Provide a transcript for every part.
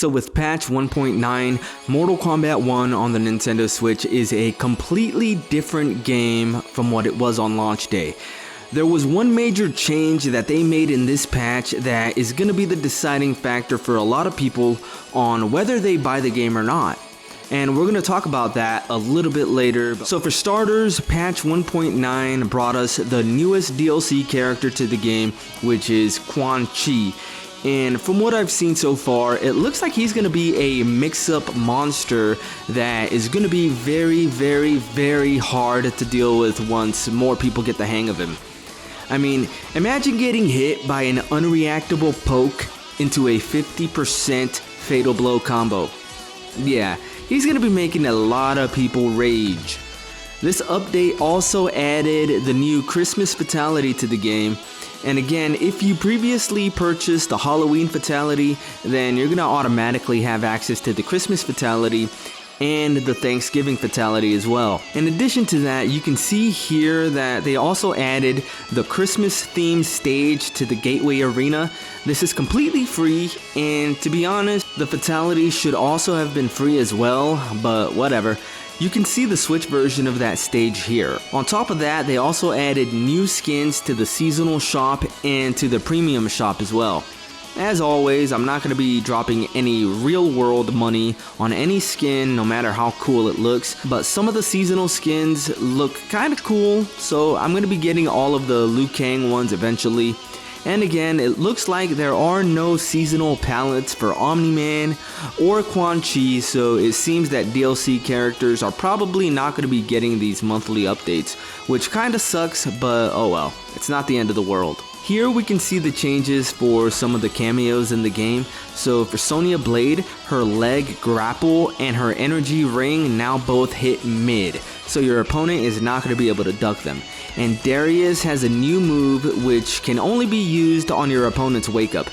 So with patch 1.9, Mortal Kombat 1 on the Nintendo Switch is a completely different game from what it was on launch day. There was one major change that they made in this patch that is going to be the deciding factor for a lot of people on whether they buy the game or not. And we're going to talk about that a little bit later. So for starters, patch 1.9 brought us the newest DLC character to the game, which is Quan Chi. And from what I've seen so far, it looks like he's going to be a mix-up monster that is going to be very hard to deal with once more people get the hang of him. I mean, imagine getting hit by an unreactable poke into a 50% fatal blow combo. Yeah, he's going to be making a lot of people rage. This update also added the new Christmas fatality to the game. And again, if you previously purchased the Halloween fatality, then you're going to automatically have access to the Christmas fatality and the Thanksgiving fatality as well. In addition to that, you can see here that they also added the Christmas themed stage to the Gateway Arena. This is completely free, and to be honest, the fatality should also have been free as well, but whatever. You can see the Switch version of that stage here. On top of that, they also added new skins to the seasonal shop and to the premium shop as well. As always, I'm not going to be dropping any real world money on any skin, no matter how cool it looks, but some of the seasonal skins look kind of cool, so I'm going to be getting all of the Liu Kang ones eventually. And again, it looks like there are no seasonal palettes for Omni-Man or Quan Chi, so it seems that DLC characters are probably not going to be getting these monthly updates, which kind of sucks, but oh well, it's not the end of the world. Here we can see the changes for some of the cameos in the game. So for Sonya Blade, her leg grapple and her energy ring now both hit mid, so your opponent is not going to be able to duck them. And Darius has a new move which can only be used on your opponent's wake up.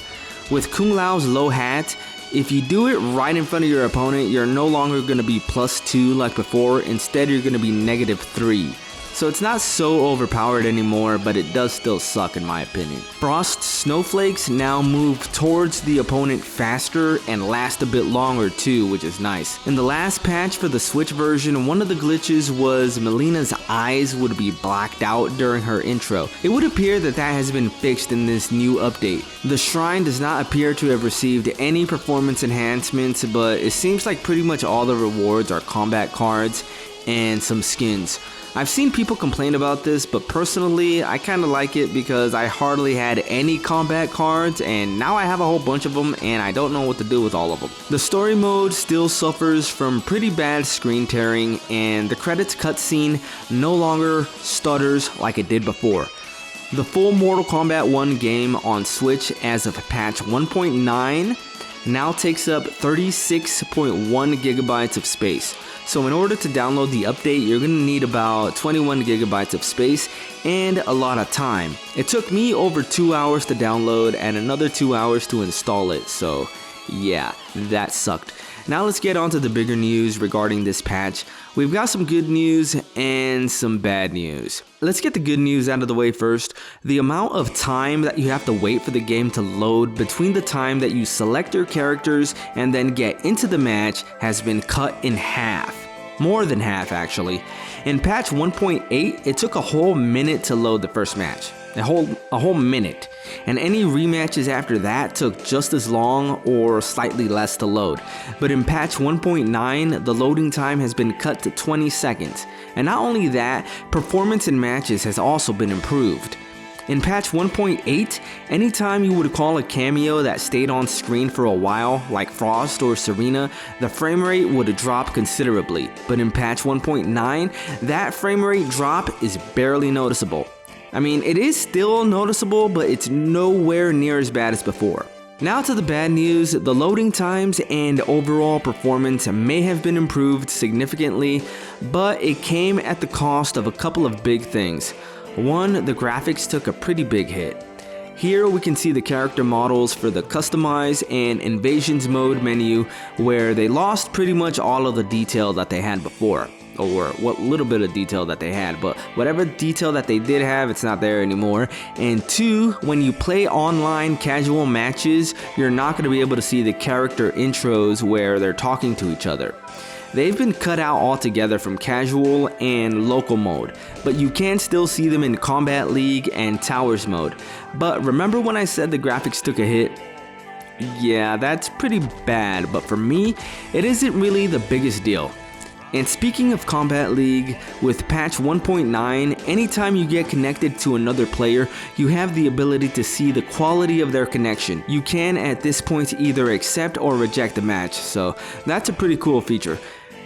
With Kung Lao's low hat, if you do it right in front of your opponent, you're no longer going to be +2 like before, instead you're going to be -3. So it's not so overpowered anymore, but it does still suck in my opinion. Frost Snowflakes now move towards the opponent faster and last a bit longer too, which is nice. In the last patch for the Switch version, one of the glitches was Melina's eyes would be blacked out during her intro. It would appear that that has been fixed in this new update. The shrine does not appear to have received any performance enhancements, but it seems like pretty much all the rewards are combat cards and some skins. I've seen people complain about this, but personally, I kind of like it because I hardly had any combat cards, and now I have a whole bunch of them, and I don't know what to do with all of them. The story mode still suffers from pretty bad screen tearing, and the credits cutscene no longer stutters like it did before. The full Mortal Kombat 1 game on Switch as of patch 1.9 now takes up 36.1 gigabytes of space. So in order to download the update, you're going to need about 21 gigabytes of space and a lot of time. It took me over 2 hours to download and another 2 hours to install it, so yeah, that sucked. Now let's get on to the bigger news regarding this patch. We've got some good news and some bad news. Let's get the good news out of the way first. The amount of time that you have to wait for the game to load between the time that you select your characters and then get into the match has been cut in half. More than half actually. In patch 1.8, it took a whole minute to load the first match. A whole minute. And any rematches after that took just as long or slightly less to load. But in patch 1.9, the loading time has been cut to 20 seconds. And not only that, performance in matches has also been improved. In patch 1.8, anytime you would call a cameo that stayed on screen for a while, like Frost or Serena, the frame rate would drop considerably. But in patch 1.9, that frame rate drop is barely noticeable. I mean, it is still noticeable, but it's nowhere near as bad as before. Now to the bad news. The loading times and overall performance may have been improved significantly, but it came at the cost of a couple of big things. One, the graphics took a pretty big hit. Here we can see the character models for the Customize and Invasions mode menu, where they lost pretty much all of the detail that they had before. or what little bit of detail that they had, but whatever detail that they did have, it's not there anymore. And 2, when you play online casual matches, you're not going to be able to see the character intros where they're talking to each other. They've been cut out altogether from casual and local mode, but you can still see them in Combat League and Towers mode. But remember when I said the graphics took a hit? Yeah, that's pretty bad, but for me, it isn't really the biggest deal. And speaking of Combat League, with patch 1.9, anytime you get connected to another player, you have the ability to see the quality of their connection. You can at this point either accept or reject the match, so that's a pretty cool feature.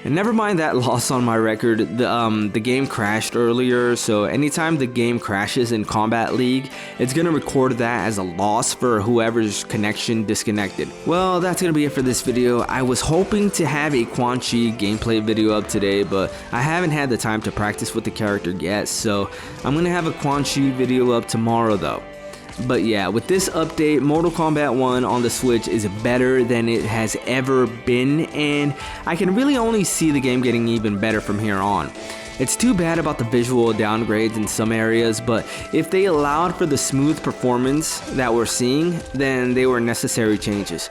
And never mind that loss on my record, the game crashed earlier, so anytime the game crashes in Combat League, it's gonna record that as a loss for whoever's connection disconnected. Well, that's gonna be it for this video. I was hoping to have a Quan Chi gameplay video up today, but I haven't had the time to practice with the character yet, so I'm gonna have a Quan Chi video up tomorrow though. But yeah, with this update, Mortal Kombat 1 on the Switch is better than it has ever been, and I can really only see the game getting even better from here on. It's too bad about the visual downgrades in some areas, but if they allowed for the smooth performance that we're seeing, then they were necessary changes.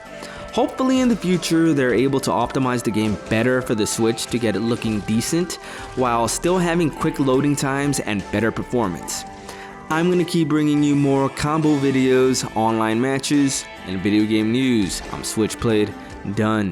Hopefully in the future, they're able to optimize the game better for the Switch to get it looking decent, while still having quick loading times and better performance. I'm going to keep bringing you more combo videos, online matches, and video game news. I'm Switchplayed, done.